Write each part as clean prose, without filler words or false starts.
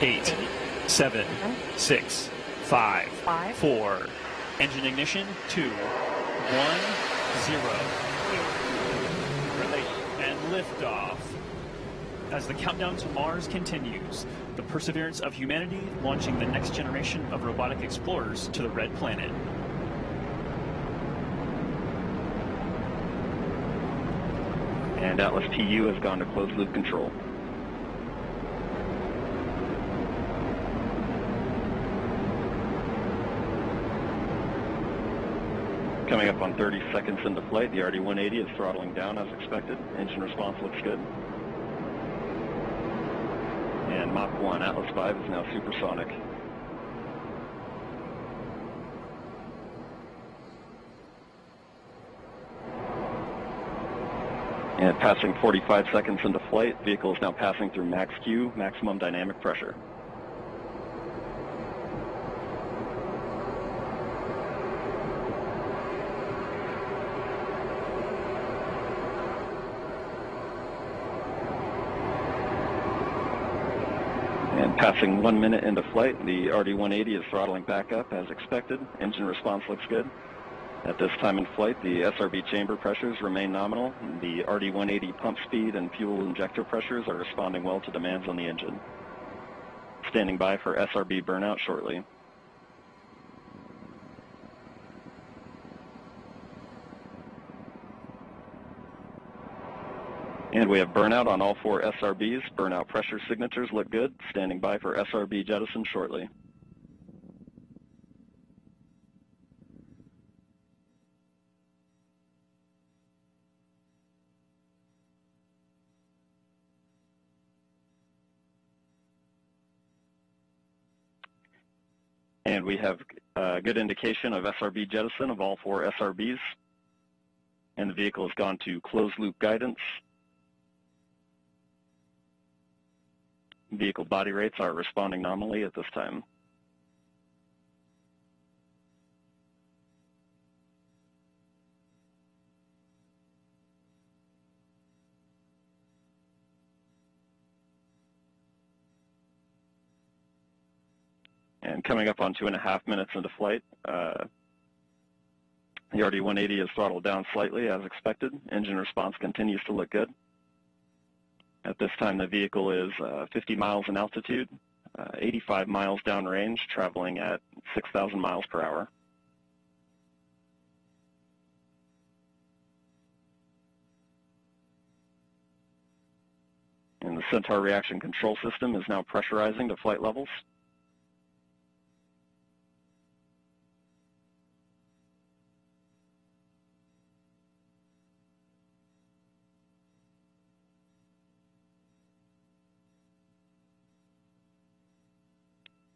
8, 7, 6, 5, 4. Engine ignition, 2, 1, 0. And liftoff. As the countdown to Mars continues, the perseverance of humanity launching the next generation of robotic explorers to the Red Planet. And Atlas TU has gone to closed loop control. Coming up on 30 seconds into flight, the RD-180 is throttling down as expected. Engine response looks good. And Mach 1 Atlas V is now supersonic. And passing 45 seconds into flight, vehicle is now passing through max Q, maximum dynamic pressure. And passing 1 minute into flight, the RD-180 is throttling back up as expected. Engine response looks good. At this time in flight, the SRB chamber pressures remain nominal. The RD-180 pump speed and fuel injector pressures are responding well to demands on the engine. Standing by for SRB burnout shortly. And we have burnout on all 4 SRBs. Burnout pressure signatures look good. Standing by for SRB jettison shortly. And we have a good indication of SRB jettison of all 4 SRBs. And the vehicle has gone to closed loop guidance. Vehicle body rates are responding nominally at this time. And coming up on 2.5 minutes into flight, the RD-180 is throttled down slightly as expected. Engine response continues to look good. At this time, the vehicle is 50 miles in altitude, 85 miles downrange, traveling at 6,000 miles per hour. And the Centaur reaction control system is now pressurizing to flight levels.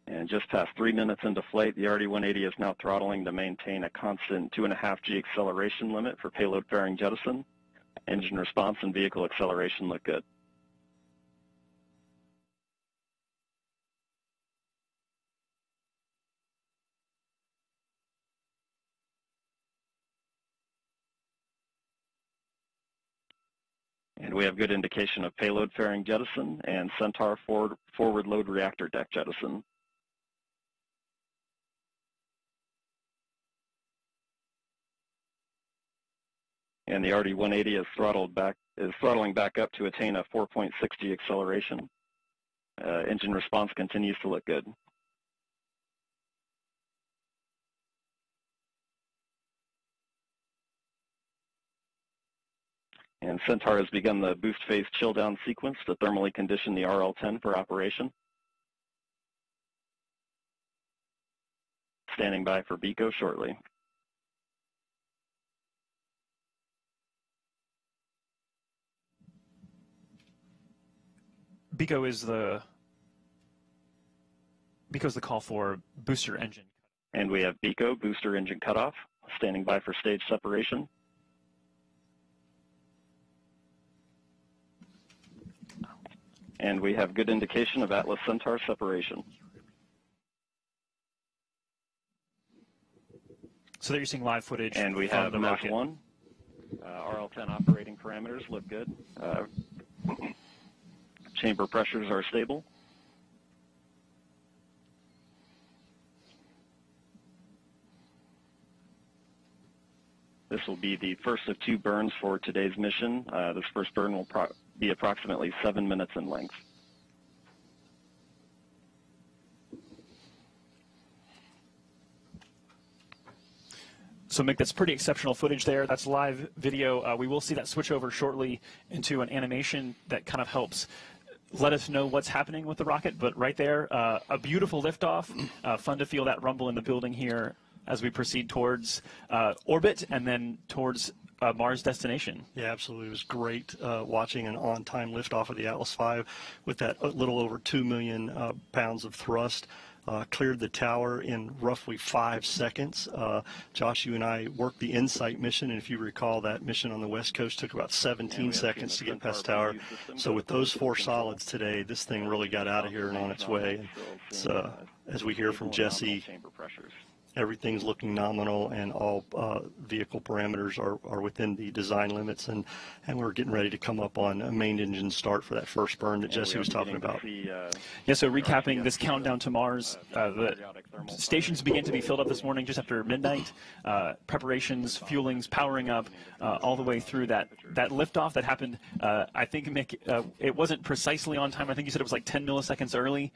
And just past 3 minutes into flight, the RD-180 is now throttling to maintain a constant 2.5 G acceleration limit for payload fairing jettison. Engine response and vehicle acceleration look good. And we have good indication of payload fairing jettison and Centaur forward load reactor deck jettison. And the RD-180 is throttling back up to attain a 4.6 G acceleration. Engine response continues to look good. And Centaur has begun the boost phase chill down sequence to thermally condition the RL-10 for operation. Standing by for BECO shortly. BECO is the call for booster engine. And we have BECO, booster engine cutoff, standing by for stage separation. And we have good indication of Atlas Centaur separation. So that you're seeing live footage. And we have Mach 1. RL-10 operating parameters look good. Chamber pressures are stable. This will be the first of 2 burns for today's mission. This first burn will be approximately 7 minutes in length. So, Mick, that's pretty exceptional footage there. That's live video. We will see that switch over shortly into an animation that kind of helps let us know what's happening with the rocket. But right there, a beautiful liftoff. Fun to feel that rumble in the building here as we proceed towards orbit and then towards Mars destination. Yeah, absolutely. It was great watching an on-time liftoff of the Atlas V with that little over 2 million pounds of thrust. Cleared the tower in roughly 5 seconds. Josh, you and I worked the InSight mission, and if you recall, that mission on the West Coast took about 17 seconds to get past tower. So with those 4 solids today, this thing really got out of here and on its way. And it's, as we hear from Jesse, everything's looking nominal, and all vehicle parameters are within the design limits, and we're getting ready to come up on a main engine start for that first burn that Jesse was talking about. Yeah, so recapping this countdown to Mars, the stations began to be filled up this morning just after midnight. Preparations, fuelings, powering up, all the way through that liftoff that happened. I think, Mick, it wasn't precisely on time. I think you said it was like 10 milliseconds early.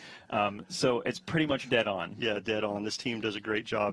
So it's pretty much dead on. Yeah, dead on. This team does a great job